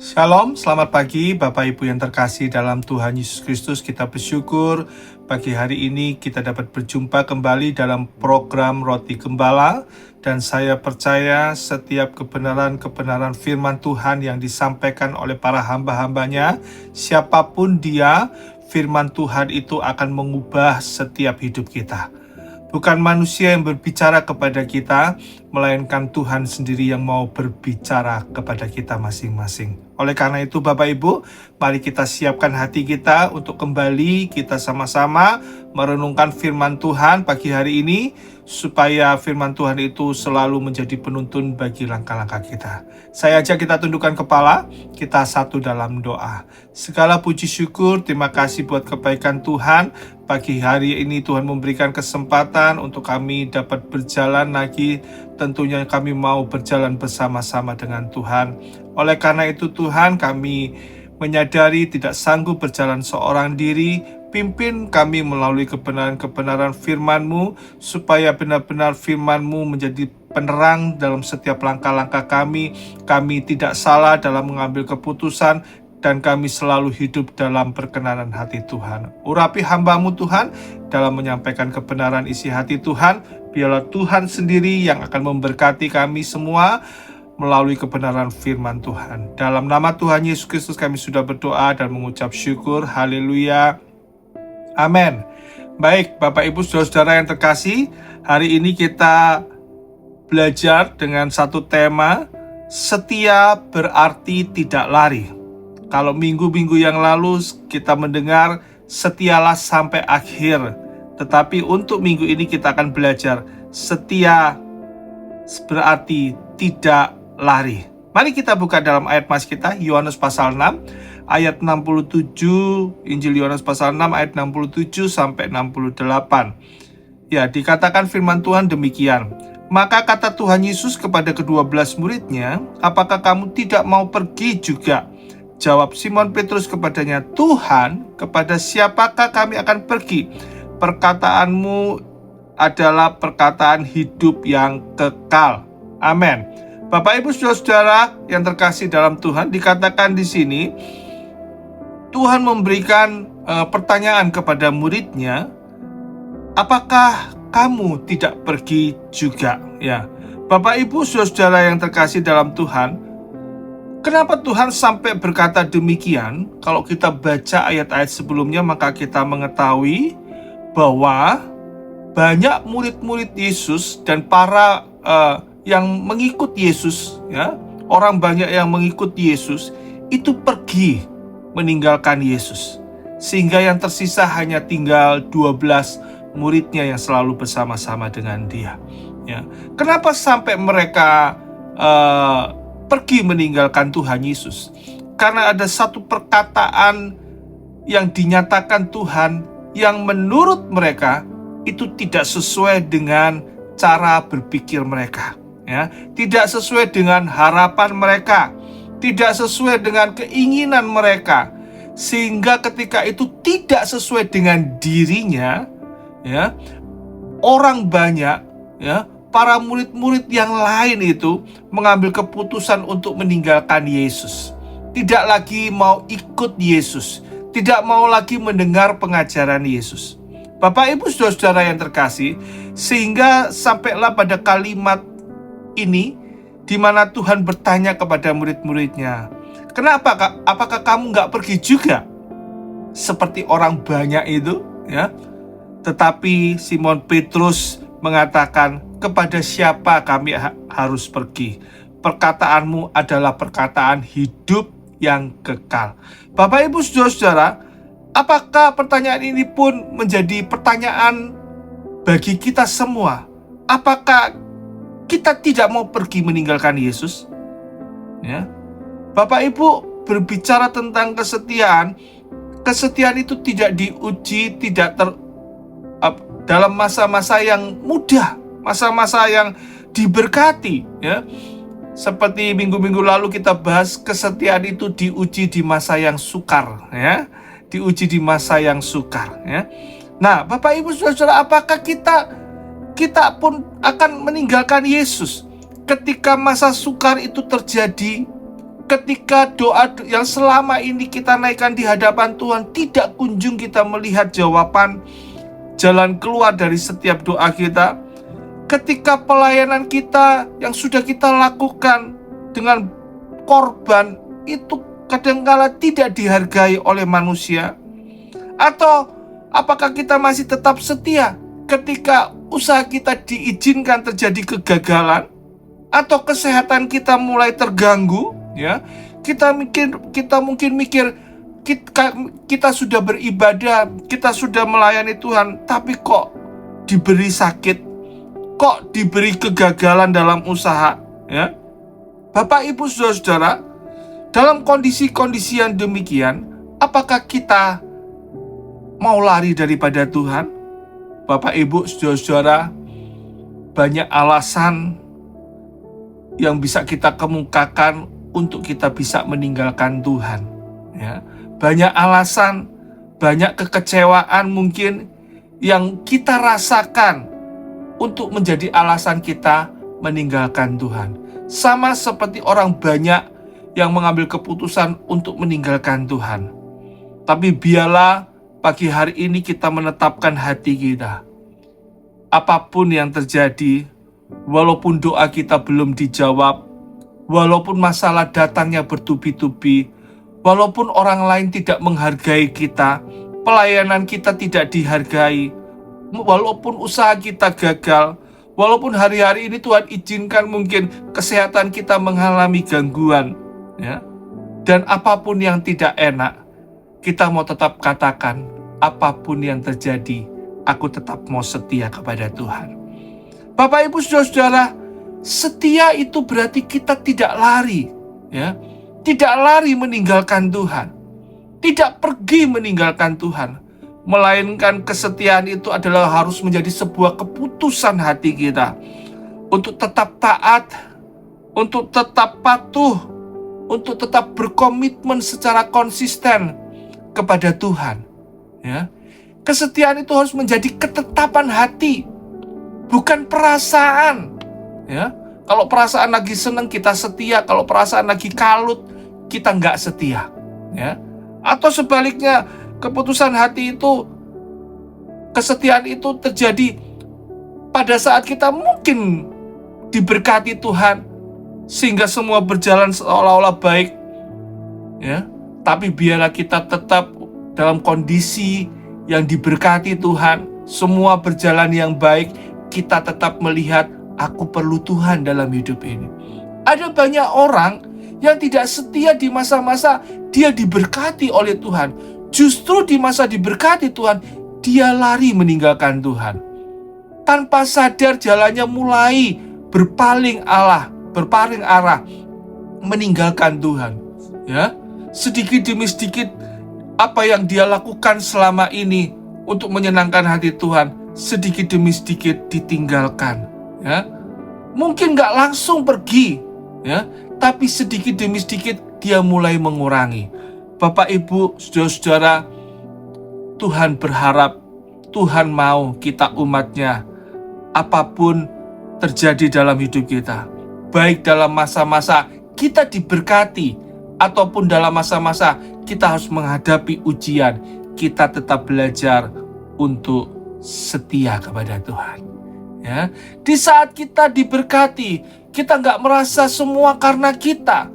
Shalom, selamat pagi Bapak Ibu yang terkasih dalam Tuhan Yesus Kristus. Kita bersyukur pagi hari ini kita dapat berjumpa kembali dalam program Roti Gembala. Dan saya percaya setiap kebenaran-kebenaran firman Tuhan yang disampaikan oleh para hamba-hambanya, siapapun dia, firman Tuhan itu akan mengubah setiap hidup kita. Bukan manusia yang berbicara kepada kita, melainkan Tuhan sendiri yang mau berbicara kepada kita masing-masing. Oleh karena itu Bapak Ibu, mari kita siapkan hati kita untuk kembali kita sama-sama merenungkan firman Tuhan pagi hari ini, supaya firman Tuhan itu selalu menjadi penuntun bagi langkah-langkah kita. Saya ajak kita tundukkan kepala, kita satu dalam doa. Segala puji syukur, terima kasih buat kebaikan Tuhan. Pagi hari ini Tuhan memberikan kesempatan untuk kami dapat berjalan lagi. Tentunya kami mau berjalan bersama-sama dengan Tuhan. Oleh karena itu Tuhan, kami menyadari tidak sanggup berjalan seorang diri. Pimpin kami melalui kebenaran-kebenaran firman-Mu, supaya benar-benar firman-Mu menjadi penerang dalam setiap langkah-langkah kami. Kami tidak salah dalam mengambil keputusan, dan kami selalu hidup dalam perkenanan hati Tuhan. Urapi hamba-Mu Tuhan dalam menyampaikan kebenaran isi hati Tuhan. Biarlah Tuhan sendiri yang akan memberkati kami semua melalui kebenaran firman Tuhan. Dalam nama Tuhan Yesus Kristus kami sudah berdoa dan mengucap syukur. Haleluya. Amin. Baik, Bapak Ibu Saudara-saudara yang terkasih, hari ini kita belajar dengan satu tema, setia berarti tidak lari. Kalau minggu-minggu yang lalu kita mendengar setialah sampai akhir. Tetapi untuk minggu ini kita akan belajar setia berarti tidak lari. Mari kita buka dalam ayat mas kita, Yohanes pasal 6, ayat 67, Injil Yohanes pasal 6, ayat 67 sampai 68. Ya, dikatakan firman Tuhan demikian. Maka kata Tuhan Yesus kepada ke-12 muridnya, apakah kamu tidak mau pergi juga? Jawab Simon Petrus kepadanya, Tuhan, kepada siapakah kami akan pergi? Perkataanmu adalah perkataan hidup yang kekal. Amin. Bapak Ibu Saudara-saudara yang terkasih dalam Tuhan, dikatakan di sini Tuhan memberikan pertanyaan kepada muridnya, apakah kamu tidak pergi juga? Ya, Bapak Ibu Saudara-saudara yang terkasih dalam Tuhan, kenapa Tuhan sampai berkata demikian? Kalau kita baca ayat-ayat sebelumnya, maka kita mengetahui bahwa banyak murid-murid Yesus dan para yang mengikut Yesus, ya, orang banyak yang mengikut Yesus itu pergi meninggalkan Yesus, sehingga yang tersisa hanya tinggal 12 muridnya yang selalu bersama-sama dengan dia. Ya, kenapa sampai mereka pergi meninggalkan Tuhan Yesus? Karena ada satu perkataan yang dinyatakan Tuhan yang menurut mereka itu tidak sesuai dengan cara berpikir mereka, ya, tidak sesuai dengan harapan mereka, tidak sesuai dengan keinginan mereka, sehingga ketika itu tidak sesuai dengan dirinya, ya, orang banyak, ya, para murid-murid yang lain itu mengambil keputusan untuk meninggalkan Yesus, tidak lagi mau ikut Yesus, tidak mau lagi mendengar pengajaran Yesus. Bapak Ibu Saudara-saudara yang terkasih, sehingga sampailah pada kalimat ini di mana Tuhan bertanya kepada murid-muridnya, kenapa Kak? Apakah kamu nggak pergi juga? Seperti orang banyak itu, ya. Tetapi Simon Petrus mengatakan, kepada siapa kami harus pergi? Perkataanmu adalah perkataan hidup yang kekal. Bapak Ibu Saudara-saudara, apakah pertanyaan ini pun menjadi pertanyaan bagi kita semua? Apakah kita tidak mau pergi meninggalkan Yesus? Ya. Bapak Ibu berbicara tentang kesetiaan. Kesetiaan itu tidak diuji, tidak dalam masa-masa yang mudah, masa-masa yang diberkati, ya. Seperti minggu-minggu lalu kita bahas, kesetiaan itu diuji di masa yang sukar, ya. Diuji di masa yang sukar, ya. Nah, Bapak Ibu Saudara, apakah kita pun akan meninggalkan Yesus ketika masa sukar itu terjadi, Ketika doa yang selama ini kita naikkan di hadapan Tuhan, tidak kunjung kita melihat jawaban, jalan keluar dari setiap doa kita. Ketika pelayanan kita yang sudah kita lakukan dengan korban itu kadangkala tidak dihargai oleh manusia. Atau apakah kita masih tetap setia ketika usaha kita diizinkan terjadi kegagalan, atau kesehatan kita mulai terganggu, ya? Kita mungkin mikir kita sudah beribadah, kita sudah melayani Tuhan, tapi kok diberi sakit, kok diberi kegagalan dalam usaha, ya? Bapak, Ibu, Saudara-saudara, dalam kondisi-kondisi yang demikian, apakah kita mau lari daripada Tuhan? Bapak, Ibu, Saudara-saudara, banyak alasan yang bisa kita kemukakan untuk kita bisa meninggalkan Tuhan, ya. Banyak alasan, banyak kekecewaan mungkin yang kita rasakan untuk menjadi alasan kita meninggalkan Tuhan. Sama seperti orang banyak yang mengambil keputusan untuk meninggalkan Tuhan. Tapi biarlah pagi hari ini kita menetapkan hati kita. Apapun yang terjadi, walaupun doa kita belum dijawab, walaupun masalah datangnya bertubi-tubi, walaupun orang lain tidak menghargai kita, pelayanan kita tidak dihargai, walaupun usaha kita gagal, walaupun hari-hari ini Tuhan izinkan mungkin kesehatan kita mengalami gangguan, ya, dan apapun yang tidak enak, kita mau tetap katakan, apapun yang terjadi, aku tetap mau setia kepada Tuhan. Bapak, Ibu, Saudara-saudara, setia itu berarti kita tidak lari, ya, tidak lari meninggalkan Tuhan, tidak pergi meninggalkan Tuhan, melainkan kesetiaan itu adalah harus menjadi sebuah keputusan hati kita untuk tetap taat, untuk tetap patuh, untuk tetap berkomitmen secara konsisten kepada Tuhan, ya. Kesetiaan itu harus menjadi ketetapan hati, bukan perasaan, ya. Kalau perasaan lagi senang kita setia, kalau perasaan lagi kalut kita nggak setia, ya. Atau sebaliknya, keputusan hati itu, kesetiaan itu terjadi pada saat kita mungkin diberkati Tuhan sehingga semua berjalan seolah-olah baik, ya. Tapi biarlah kita tetap dalam kondisi yang diberkati Tuhan, semua berjalan yang baik, kita tetap melihat aku perlu Tuhan dalam hidup ini. Ada banyak orang yang tidak setia di masa-masa dia diberkati oleh Tuhan. Justru di masa diberkati Tuhan, dia lari meninggalkan Tuhan. Tanpa sadar jalannya mulai berpaling arah, meninggalkan Tuhan. Ya, sedikit demi sedikit apa yang dia lakukan selama ini untuk menyenangkan hati Tuhan, sedikit demi sedikit ditinggalkan, ya. Mungkin gak langsung pergi, ya, tapi sedikit demi sedikit dia mulai mengurangi. Bapak, Ibu, Saudara-saudara, Tuhan berharap, Tuhan mau kita umatnya, apapun terjadi dalam hidup kita, baik dalam masa-masa kita diberkati, ataupun dalam masa-masa kita harus menghadapi ujian, kita tetap belajar untuk setia kepada Tuhan, ya. Di saat kita diberkati, kita nggak merasa semua karena kita,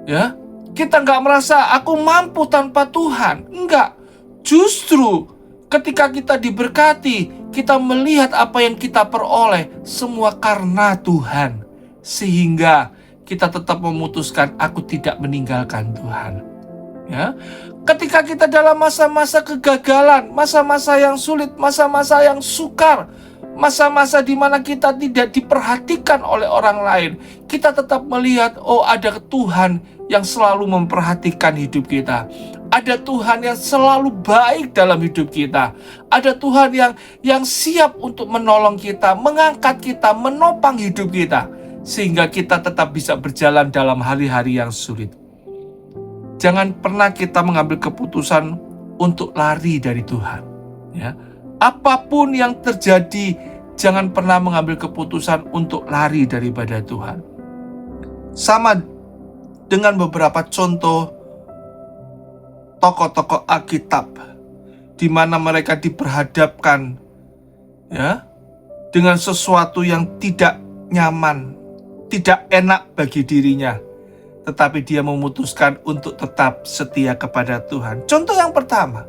ya. Kita nggak merasa aku mampu tanpa Tuhan, enggak. Justru ketika kita diberkati, kita melihat apa yang kita peroleh semua karena Tuhan, sehingga kita tetap memutuskan aku tidak meninggalkan Tuhan, ya. Ketika kita dalam masa-masa kegagalan, masa-masa yang sulit, masa-masa yang sukar, masa-masa di mana kita tidak diperhatikan oleh orang lain, kita tetap melihat, oh, ada Tuhan yang selalu memperhatikan hidup kita. Ada Tuhan yang selalu baik dalam hidup kita. Ada Tuhan yang siap untuk menolong kita, mengangkat kita, menopang hidup kita, sehingga kita tetap bisa berjalan dalam hari-hari yang sulit. Jangan pernah kita mengambil keputusan untuk lari dari Tuhan, ya. Apapun yang terjadi, jangan pernah mengambil keputusan untuk lari daripada Tuhan. Sama dengan beberapa contoh tokoh-tokoh Alkitab di mana mereka diperhadapkan ya dengan sesuatu yang tidak nyaman, tidak enak bagi dirinya, tetapi dia memutuskan untuk tetap setia kepada Tuhan. Contoh yang pertama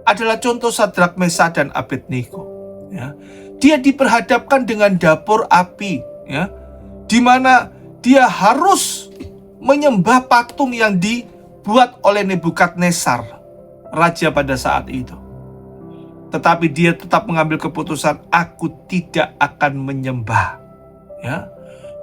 adalah contoh Sadrak, Mesak, dan Abednego. Ya, dia diperhadapkan dengan dapur api, ya, di mana dia harus menyembah patung yang dibuat oleh Nebukadnezar, raja pada saat itu. Tetapi dia tetap mengambil keputusan, aku tidak akan menyembah. Ya,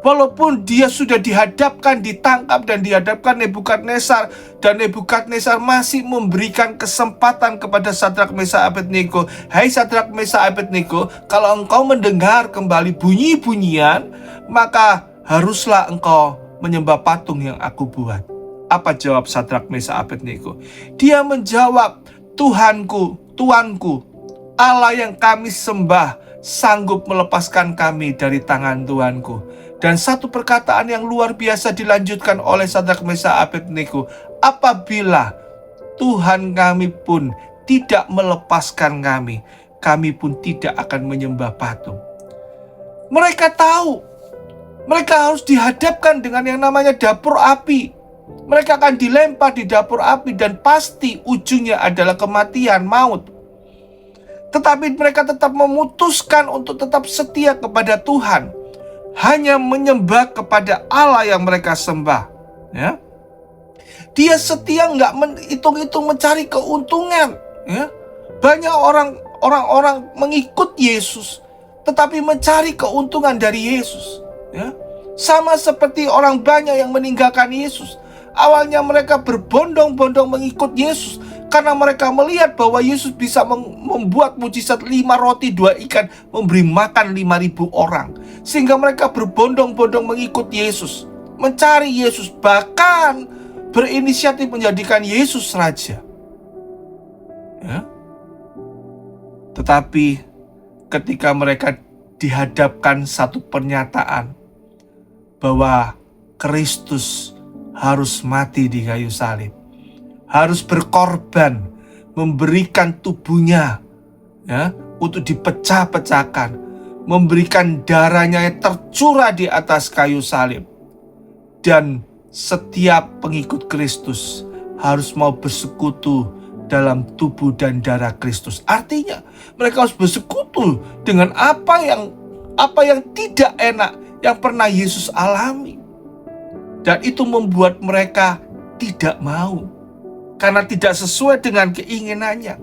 walaupun dia sudah dihadapkan, ditangkap dan dihadapkan Nebukadnezar, dan Nebukadnezar masih memberikan kesempatan kepada Sadrak, Mesak, Abednego. Hai Sadrak, Mesak, Abednego, kalau engkau mendengar kembali bunyi-bunyian, maka haruslah engkau menyembah patung yang aku buat. Apa jawab Sadrak, Mesak, Abednego? Dia menjawab, Tuhanku, Tuanku, Allah yang kami sembah sanggup melepaskan kami dari tangan Tuanku. Dan satu perkataan yang luar biasa dilanjutkan oleh Sadrak, Mesak, Abednego, apabila Tuhan kami pun tidak melepaskan kami, kami pun tidak akan menyembah patung. Mereka tahu mereka harus dihadapkan dengan yang namanya dapur api. Mereka akan dilempar di dapur api dan pasti ujungnya adalah kematian, maut. Tetapi mereka tetap memutuskan untuk tetap setia kepada Tuhan, hanya menyembah kepada Allah yang mereka sembah. Ya, dia setia, nggak menghitung-hitung mencari keuntungan. Ya, banyak orang mengikut Yesus, tetapi mencari keuntungan dari Yesus. Ya, sama seperti orang banyak yang meninggalkan Yesus. Awalnya mereka berbondong-bondong mengikut Yesus karena mereka melihat bahwa Yesus bisa membuat mujizat 5 roti 2 ikan, memberi makan 5.000 orang. Sehingga mereka berbondong-bondong mengikut Yesus, mencari Yesus, bahkan berinisiatif menjadikan Yesus raja. Ya. Tetapi ketika mereka dihadapkan satu pernyataan bahwa Kristus harus mati di kayu salib, harus berkorban, memberikan tubuhnya ya, untuk dipecah-pecahkan, memberikan darahnya yang tercurah di atas kayu salib. Dan setiap pengikut Kristus harus mau bersekutu dalam tubuh dan darah Kristus. Artinya mereka harus bersekutu dengan apa yang tidak enak yang pernah Yesus alami. Dan itu membuat mereka tidak mau, karena tidak sesuai dengan keinginannya.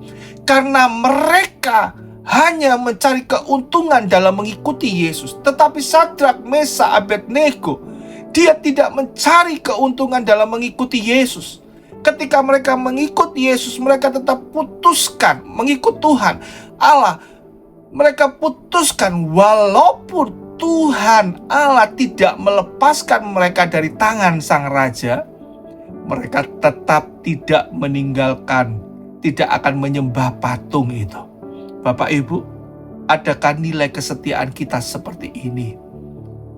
Karena mereka hanya mencari keuntungan dalam mengikuti Yesus. Tetapi Sadrak, Mesak, Abednego, dia tidak mencari keuntungan dalam mengikuti Yesus. Ketika mereka mengikut Yesus, mereka tetap putuskan mengikut Tuhan Allah. Mereka putuskan walaupun Tuhan Allah tidak melepaskan mereka dari tangan sang raja, mereka tetap tidak meninggalkan, tidak akan menyembah patung itu. Bapak Ibu, adakah nilai kesetiaan kita seperti ini?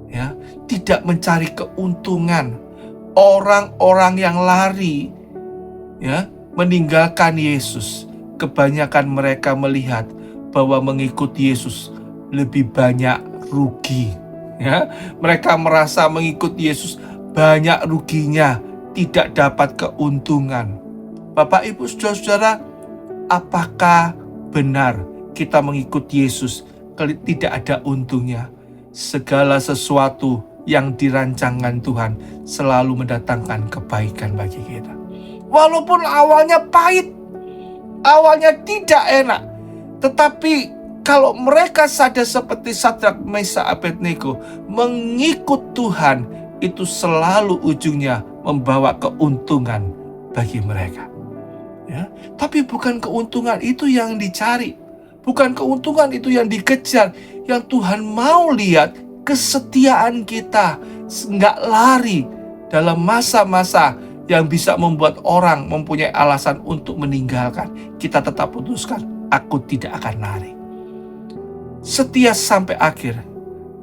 Ya, tidak mencari keuntungan. Orang-orang yang lari ya, meninggalkan Yesus, kebanyakan mereka melihat bahwa mengikut Yesus lebih banyak rugi. Ya, mereka merasa mengikut Yesus banyak ruginya, tidak dapat keuntungan. Bapak, Ibu, saudara-saudara, apakah benar kita mengikut Yesus tidak ada untungnya? Segala sesuatu yang dirancangkan Tuhan selalu mendatangkan kebaikan bagi kita. Walaupun awalnya pahit, awalnya tidak enak, tetapi kalau mereka sadar seperti Sadrak, Mesak, Abednego, mengikut Tuhan itu selalu ujungnya membawa keuntungan bagi mereka. Ya, tapi bukan keuntungan itu yang dicari, bukan keuntungan itu yang dikejar. Yang Tuhan mau lihat kesetiaan kita, nggak lari dalam masa-masa yang bisa membuat orang mempunyai alasan untuk meninggalkan. Kita tetap putuskan, aku tidak akan lari. Setia sampai akhir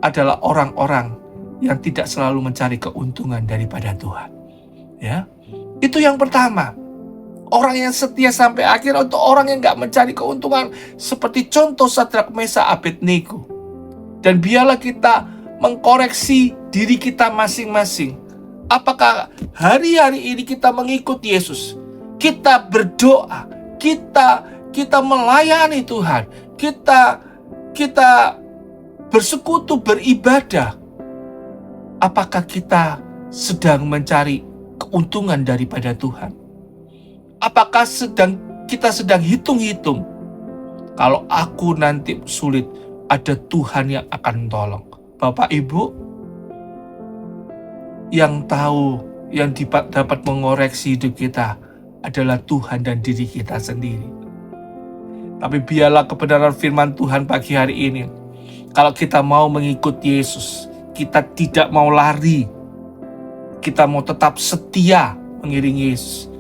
adalah orang-orang yang tidak selalu mencari keuntungan daripada Tuhan. Ya, itu yang pertama. Orang yang setia sampai akhir untuk orang yang gak mencari keuntungan. Seperti contoh Sadrak, Mesak, Abednego. Dan biarlah kita mengkoreksi diri kita masing-masing. Apakah hari-hari ini kita mengikut Yesus? Kita berdoa, kita melayani Tuhan, kita bersekutu, beribadah. Apakah kita sedang mencari keuntungan daripada Tuhan? Apakah kita sedang hitung-hitung, kalau aku nanti sulit, ada Tuhan yang akan tolong. Bapak Ibu, yang tahu, yang dapat mengoreksi hidup kita adalah Tuhan dan diri kita sendiri. Tapi biarlah kebenaran firman Tuhan pagi hari ini, kalau kita mau mengikut Yesus, kita tidak mau lari, kita mau tetap setia mengiringi Yesus.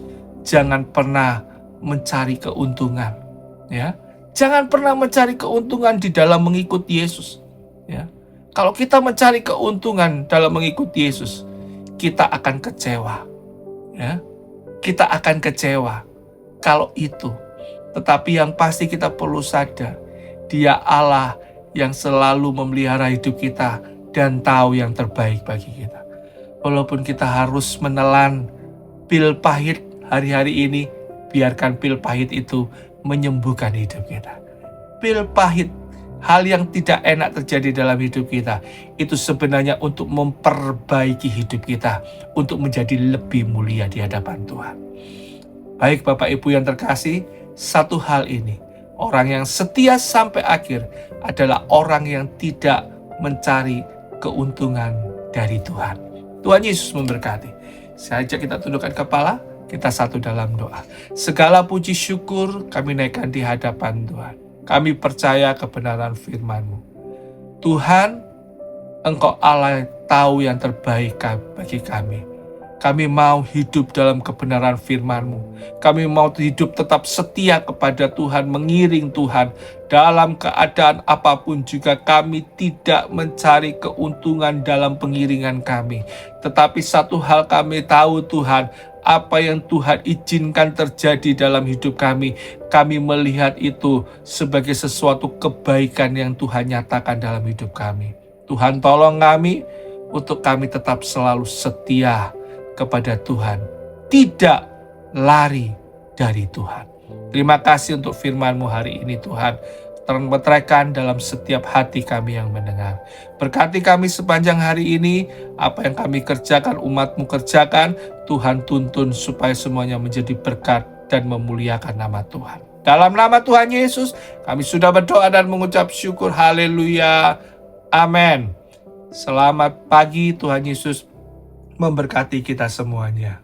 Jangan pernah mencari keuntungan, ya. Jangan pernah mencari keuntungan di dalam mengikut Yesus, ya. Kalau kita mencari keuntungan dalam mengikut Yesus, kita akan kecewa, ya. Kita akan kecewa kalau itu. Tetapi yang pasti kita perlu sadar, Dia Allah yang selalu memelihara hidup kita dan tahu yang terbaik bagi kita. Walaupun kita harus menelan pil pahit hari-hari ini, biarkan pil pahit itu menyembuhkan hidup kita. Pil pahit, hal yang tidak enak terjadi dalam hidup kita, itu sebenarnya untuk memperbaiki hidup kita, untuk menjadi lebih mulia di hadapan Tuhan. Baik Bapak Ibu yang terkasih, satu hal ini, orang yang setia sampai akhir adalah orang yang tidak mencari keuntungan dari Tuhan. Tuhan Yesus memberkati. Saya ajak kita tundukkan kepala, kita satu dalam doa. Segala puji syukur kami naikkan di hadapan Tuhan. Kami percaya kebenaran firman-Mu. Tuhan, Engkau Allah tahu yang terbaik bagi kami. Kami mau hidup dalam kebenaran firman-Mu. Kami mau hidup tetap setia kepada Tuhan, mengiring Tuhan. Dalam keadaan apapun juga kami tidak mencari keuntungan dalam pengiringan kami. Tetapi satu hal kami tahu Tuhan, apa yang Tuhan izinkan terjadi dalam hidup kami melihat itu sebagai sesuatu kebaikan yang Tuhan nyatakan dalam hidup kami. Tuhan tolong kami untuk kami tetap selalu setia kepada Tuhan, tidak lari dari Tuhan. Terima kasih untuk firman-Mu hari ini Tuhan, terang-terang dalam setiap hati kami yang mendengar. Berkati kami sepanjang hari ini, apa yang kami kerjakan, umat-Mu kerjakan, Tuhan tuntun supaya semuanya menjadi berkat dan memuliakan nama Tuhan. Dalam nama Tuhan Yesus, kami sudah berdoa dan mengucap syukur. Haleluya. Amin. Selamat pagi, Tuhan Yesus memberkati kita semuanya.